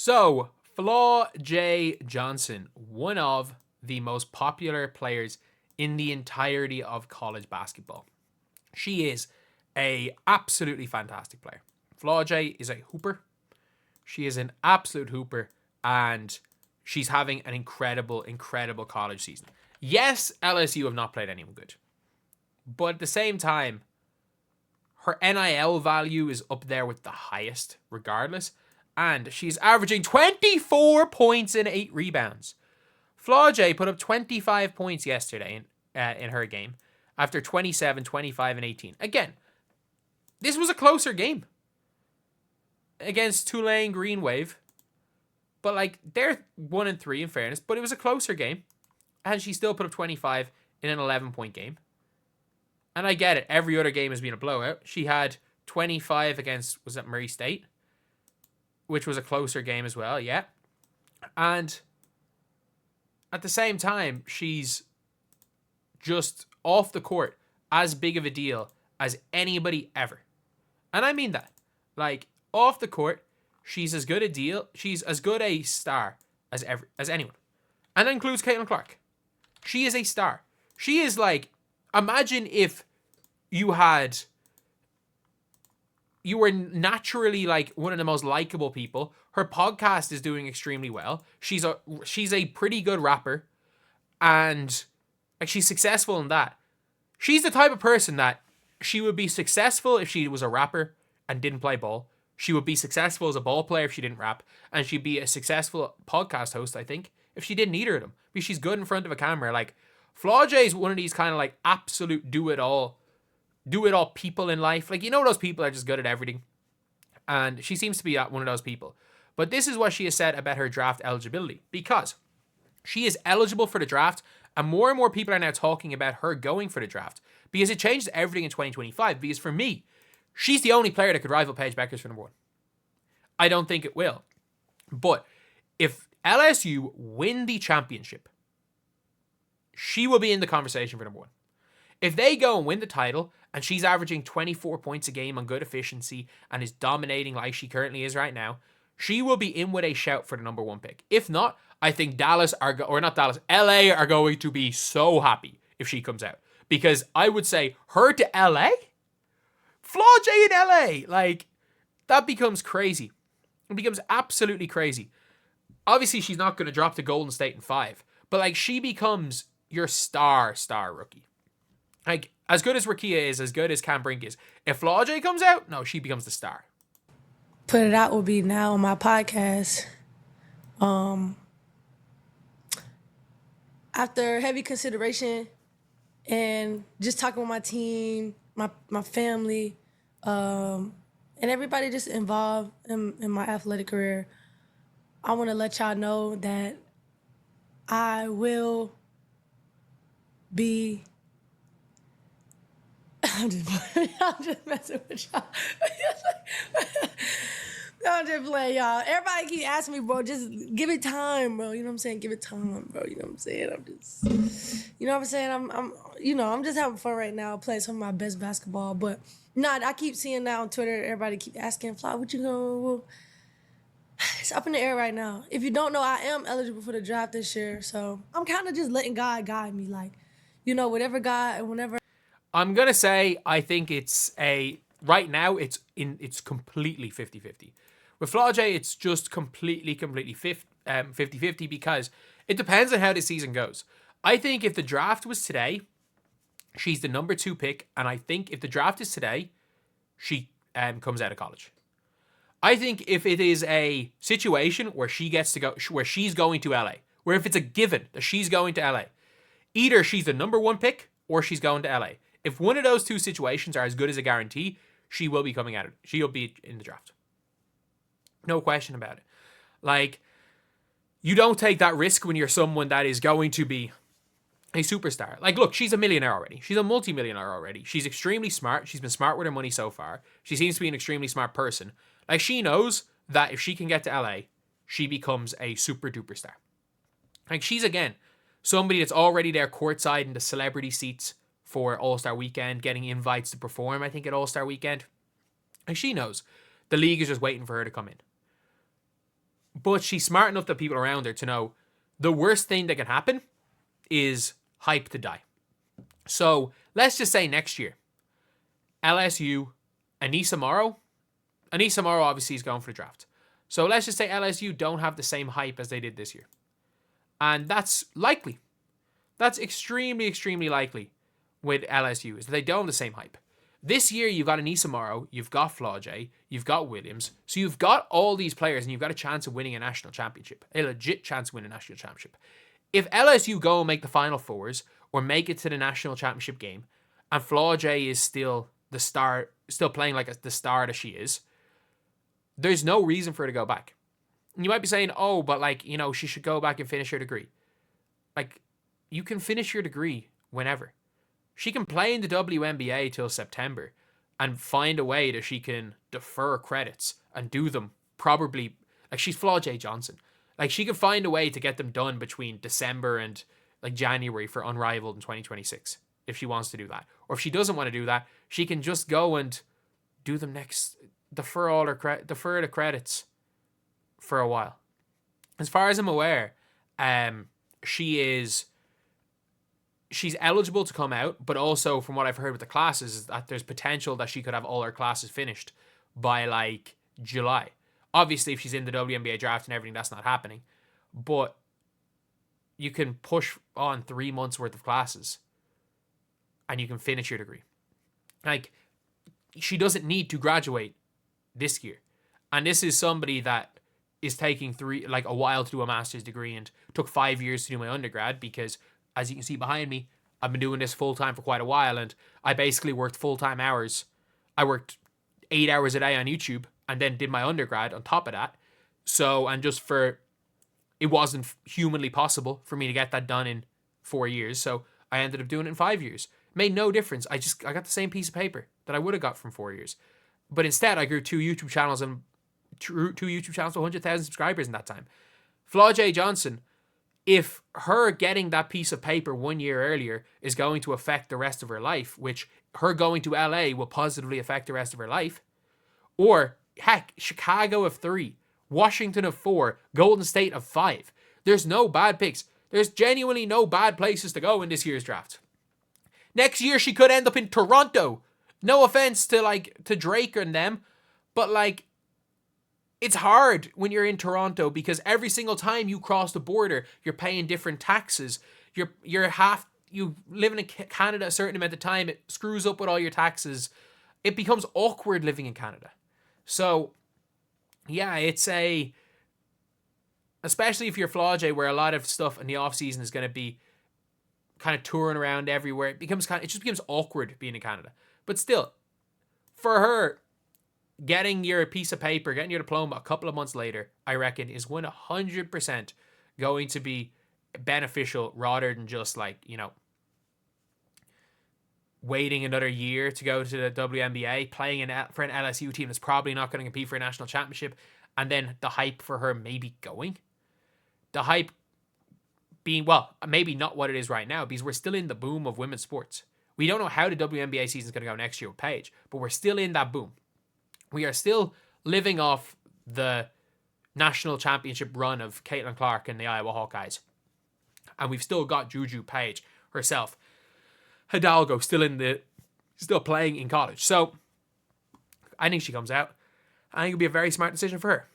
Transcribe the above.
So, Flau Jae Johnson, one of the most popular players in the entirety of college basketball. She is a absolutely fantastic player. Flau Jae is a hooper. She is an absolute hooper, and she's having an incredible, incredible college season. Yes, LSU have not played anyone good, but at the same time, her NIL value is up there with the highest, regardless. And she's averaging 24 points and 8 rebounds. Flau Jae put up 25 points yesterday in her game after 27, 25, and 18. Again, this was a closer game against Tulane Green Wave. But, like, they're 1-3 in fairness, but it was a closer game. And she still put up 25 in an 11-point game. And I get it. Every other game has been a blowout. She had 25 against, was that Murray State? Which was a closer game as well, yeah. And at the same time, she's just off the court as big of a deal as anybody ever. And I mean that. Like, off the court, she's as good a deal, she's as good a star as anyone. And that includes Caitlin Clark. She is a star. She is like, imagine if you were naturally like one of the most likable people. Her podcast is doing extremely well. She's a pretty good rapper, and like she's successful in that. She's the type of person that she would be successful if she was a rapper and didn't play ball. She would be successful as a ball player if she didn't rap, and she'd be a successful podcast host, I think, if she didn't either of them. Because she's good in front of a camera. Like, Flau Jae is one of these kind of like absolute do it all people in life. Like, you know, those people are just good at everything. And she seems to be one of those people. But this is what she has said about her draft eligibility. Because she is eligible for the draft, and more people are now talking about her going for the draft. Because it changes everything in 2025. Because for me, she's the only player that could rival Paige Beckers for number 1. I don't think it will. But if LSU win the championship, she will be in the conversation for number 1. If they go and win the title, and she's averaging 24 points a game on good efficiency and is dominating like she currently is right now, she will be in with a shout for the number 1 pick. If not, I think LA are going to be so happy if she comes out. Because I would say her to LA? Flau Jae in LA? Like, that becomes crazy. It becomes absolutely crazy. Obviously, she's not going to drop to Golden State in 5. But, like, she becomes your star rookie. Like, as good as Rakia is, as good as Cam Brink is, if Flau Jae comes out, no, she becomes the star. Put It Out will be now on my podcast. After heavy consideration and just talking with my team, my family, and everybody just involved in my athletic career, I want to let y'all know that I will be... I'm just messing with y'all. I'm just playing, y'all. Everybody keep asking me, bro, just give it time, bro. You know what I'm saying? Give it time, bro. You know what I'm saying? You know what I'm saying? I'm just having fun right now, playing some of my best basketball. But I keep seeing now on Twitter, everybody keep asking, Flau, what you going to... It's up in the air right now. If you don't know, I am eligible for the draft this year. So I'm kind of just letting God guide me. Like, you know, whatever God and whenever... I'm going to say I think right now it's completely 50-50. With Flau Jae, it's just completely 50-50 because it depends on how the season goes. I think if the draft was today, she's the number 2 pick, and I think if the draft is today, she comes out of college. I think if it is a situation where she gets to go, where she's going to LA, where if it's a given that she's going to LA, either she's the number 1 pick or she's going to LA. If one of those two situations are as good as a guarantee, she will be coming out. She'll be in the draft. No question about it. Like, you don't take that risk when you're someone that is going to be a superstar. Like, look, she's a millionaire already. She's a multi-millionaire already. She's extremely smart. She's been smart with her money so far. She seems to be an extremely smart person. Like, she knows that if she can get to LA, she becomes a super duper star. Like, she's, again, somebody that's already there courtside in the celebrity seats for All-Star Weekend, getting invites to perform, I think, at All-Star Weekend. And she knows the league is just waiting for her to come in. But she's smart enough that people around her to know the worst thing that can happen is hype to die. So let's just say next year, LSU, Anissa Morrow obviously is going for the draft. So let's just say LSU don't have the same hype as they did this year. And that's likely. That's extremely, extremely likely with LSU, is that they don't have the same hype. This year, you've got Anissa Morrow, you've got Flau Jae, you've got Williams. So you've got all these players and you've got a chance of winning a national championship. A legit chance of winning a national championship. If LSU go and make the Final Fours or make it to the national championship game, and Flau Jae is still the star, still playing like the star that she is, there's no reason for her to go back. And you might be saying, oh, but like, you know, she should go back and finish her degree. Like, you can finish your degree whenever. She can play in the WNBA till September and find a way that she can defer credits and do them probably, like she's Flau Jae Johnson. Like she can find a way to get them done between December and like January for Unrivaled in 2026 if she wants to do that. Or if she doesn't want to do that, she can just go and do them defer the credits for a while. As far as I'm aware, she's eligible to come out, but also from what I've heard with the classes is that there's potential that she could have all her classes finished by like July. Obviously, if she's in the WNBA draft and everything, that's not happening. But you can push on 3 months worth of classes and you can finish your degree. Like, she doesn't need to graduate this year. And this is somebody that is taking a while to do a master's degree and took 5 years to do my undergrad because, as you can see behind me, I've been doing this full-time for quite a while and I basically worked full-time hours. I worked 8 hours a day on YouTube and then did my undergrad on top of that. So, and just it wasn't humanly possible for me to get that done in 4 years. So I ended up doing it in 5 years. Made no difference. I got the same piece of paper that I would have got from 4 years. But instead, I grew two YouTube channels to 100,000 subscribers in that time. Flau Jae Johnson, if her getting that piece of paper 1 year earlier is going to affect the rest of her life, which her going to LA will positively affect the rest of her life, or heck, Chicago of 3, Washington of 4, Golden State of 5. There's no bad picks. There's genuinely no bad places to go in this year's draft. Next year, she could end up in Toronto. No offense to Drake and them, but like, it's hard when you're in Toronto because every single time you cross the border, you're paying different taxes. You living in Canada a certain amount of time, it screws up with all your taxes. It becomes awkward living in Canada. So, yeah, especially if you're Flau Jae, where a lot of stuff in the off season is going to be kind of touring around everywhere. It just becomes awkward being in Canada. But still, for her, getting your piece of paper, getting your diploma a couple of months later, I reckon is 100% going to be beneficial rather than just like, you know, waiting another year to go to the WNBA, playing for an LSU team that's probably not going to compete for a national championship, and then the hype for her maybe going. The hype being, well, maybe not what it is right now because we're still in the boom of women's sports. We don't know how the WNBA season is going to go next year with Paige, but we're still in that boom. We are still living off the national championship run of Caitlin Clark and the Iowa Hawkeyes. And we've still got Juju Paige herself. Hidalgo still playing in college. So I think she comes out. I think it'll be a very smart decision for her.